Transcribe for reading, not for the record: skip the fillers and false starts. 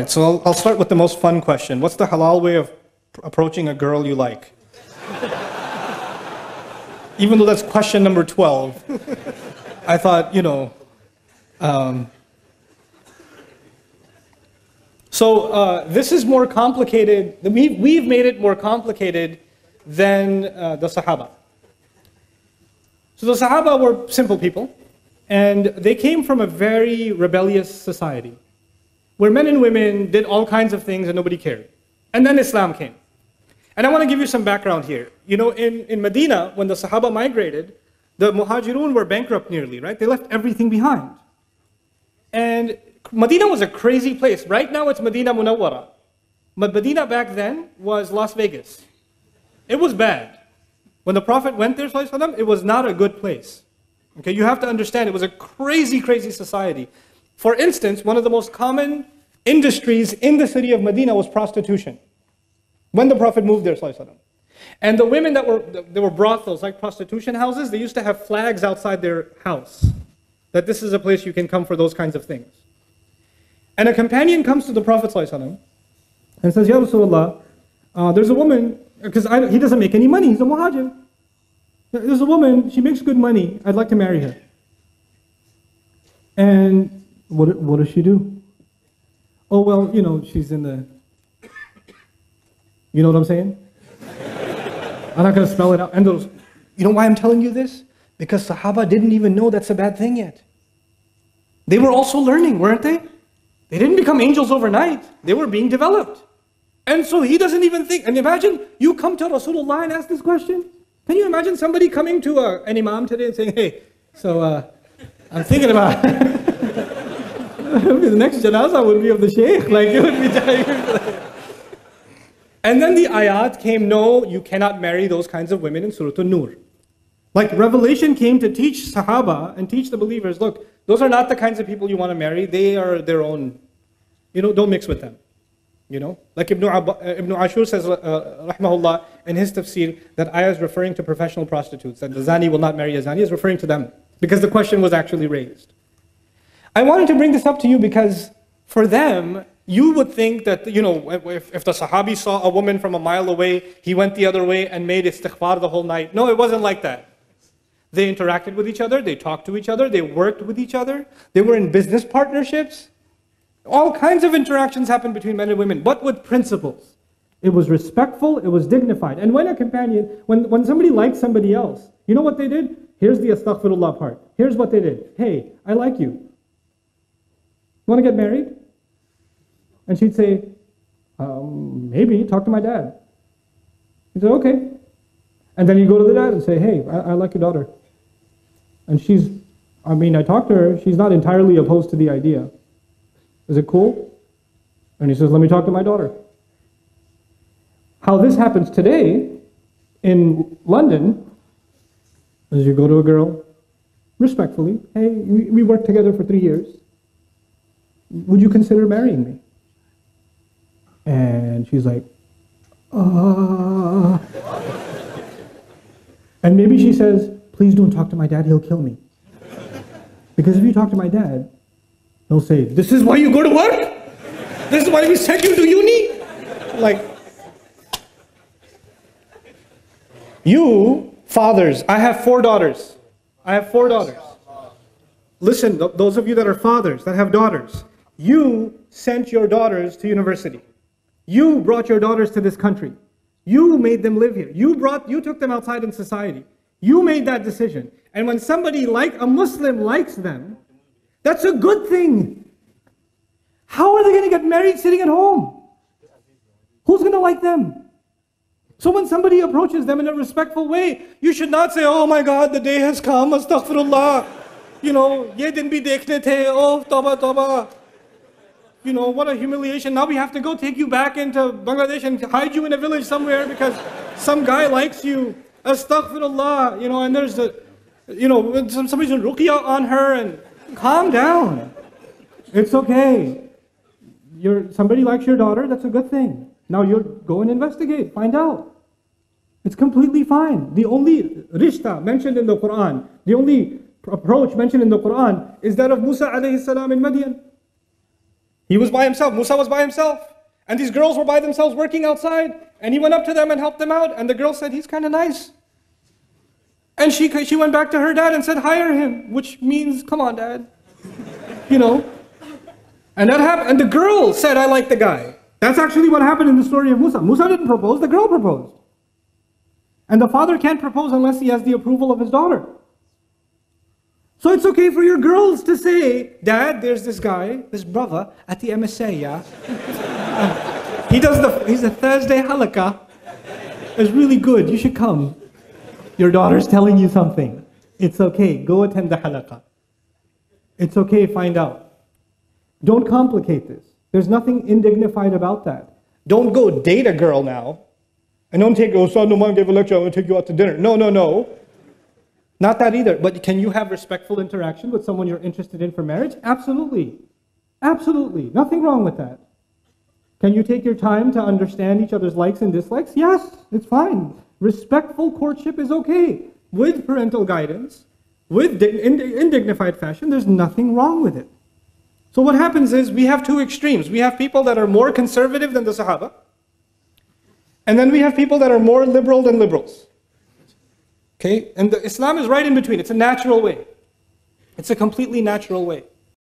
So I'll start with the most fun question. What's the halal way of approaching a girl you like? Even though that's question number 12, I thought, this is more complicated. We've made it more complicated than the Sahaba. So the Sahaba were simple people, and they came from a very rebellious society, where men and women did all kinds of things and nobody cared. And then Islam came. And I want to give you some background here. In Medina, when the Sahaba migrated, the Muhajirun were bankrupt nearly, right? They left everything behind. And Medina was a crazy place. Right now it's Medina Munawwara. But Medina back then was Las Vegas. It was bad. When the Prophet went there, it was not a good place. Okay, you have to understand, it was a crazy, crazy society. For instance, one of the most common industries in the city of Medina was prostitution. When the Prophet moved there, and the women there were brothels, like prostitution houses, they used to have flags outside their house, that this is a place you can come for those kinds of things. And a companion comes to the Prophet and says, Ya Rasulullah, there's a woman, because he doesn't make any money, he's a muhajir. There's a woman, she makes good money, I'd like to marry her. And what does she do? Oh, well, she's in the... You know what I'm saying? I'm not going to spell it out. And you know why I'm telling you this? Because Sahaba didn't even know that's a bad thing yet. They were also learning, weren't they? They didn't become angels overnight. They were being developed. And so he doesn't even think. And imagine you come to Rasulullah and ask this question. Can you imagine somebody coming to an imam today and saying, hey, I'm thinking about the next janazah would be of the sheikh. Like, it would be... And then the ayat came, no, you cannot marry those kinds of women in Surah An-Nur. Like, revelation came to teach Sahaba and teach the believers, look, those are not the kinds of people you want to marry. They are their own. Don't mix with them. Like Ibn Ashur says, rahmahullah, in his tafsir, that ayah is referring to professional prostitutes, that the zani will not marry a zani, is referring to them, because the question was actually raised. I wanted to bring this up to you because for them, you would think that, if the Sahabi saw a woman from a mile away, he went the other way and made istighfar the whole night. No, it wasn't like that. They interacted with each other, they talked to each other, they worked with each other, they were in business partnerships. All kinds of interactions happened between men and women, but with principles. It was respectful, it was dignified. And when a companion, when somebody liked somebody else, you know what they did? Here's the astaghfirullah part. Here's what they did. Hey, I like you. Want to get married? And she'd say, maybe, talk to my dad. He'd say, okay. And then you go to the dad and say, hey, I like your daughter. And I talked to her, she's not entirely opposed to the idea. Is it cool? And he says, let me talk to my daughter. How this happens today in London is you go to a girl, respectfully, hey, we worked together for 3 years. Would you consider marrying me? And she's like, And maybe she says, please don't talk to my dad, he'll kill me. Because if you talk to my dad, he'll say, this is why you go to work? This is why we sent you to uni? Like, you fathers, I have 4 daughters. Listen, those of you that are fathers, that have daughters, you sent your daughters to university. You brought your daughters to this country. You made them live here. You took them outside in society. You made that decision. And when somebody a Muslim likes them, that's a good thing. How are they going to get married sitting at home? Who's going to like them? So when somebody approaches them in a respectful way, you should not say, oh my God, the day has come, astaghfirullah. Ye din bhi dekhne the, oh, tawbah, tawbah. What a humiliation. Now we have to go take you back into Bangladesh and hide you in a village somewhere because some guy likes you. Astaghfirullah. And there's somebody's doing ruqya on her, and calm down. It's okay. Somebody likes your daughter, that's a good thing. Now go and investigate, find out. It's completely fine. The only rishta mentioned in the Quran, the only approach mentioned in the Quran is that of Musa alayhi salam in Madian. He was by himself. Musa was by himself. And these girls were by themselves working outside. And he went up to them and helped them out. And the girl said, he's kind of nice. And she went back to her dad and said, hire him. Which means, come on, dad. You know. And that happened. And the girl said, I like the guy. That's actually what happened in the story of Musa. Musa didn't propose, the girl proposed. And the father can't propose unless he has the approval of his daughter. So it's okay for your girls to say, Dad, there's this guy, this brother at the MSA, yeah? He's a Thursday halakah. It's really good, you should come. Your daughter's telling you something. It's okay, go attend the halakah. It's okay, find out. Don't complicate this. There's nothing indignified about that. Don't go date a girl now. And don't take, Nouman gave a lecture, I'm going to take you out to dinner. No, no, no. Not that either. But can you have respectful interaction with someone you're interested in for marriage? Absolutely. Absolutely. Nothing wrong with that. Can you take your time to understand each other's likes and dislikes? Yes, it's fine. Respectful courtship is okay. With parental guidance, in dignified fashion, there's nothing wrong with it. So what happens is we have two extremes. We have people that are more conservative than the Sahaba. And then we have people that are more liberal than liberals. Okay? And Islam is right in between. It's a natural way. It's a completely natural way.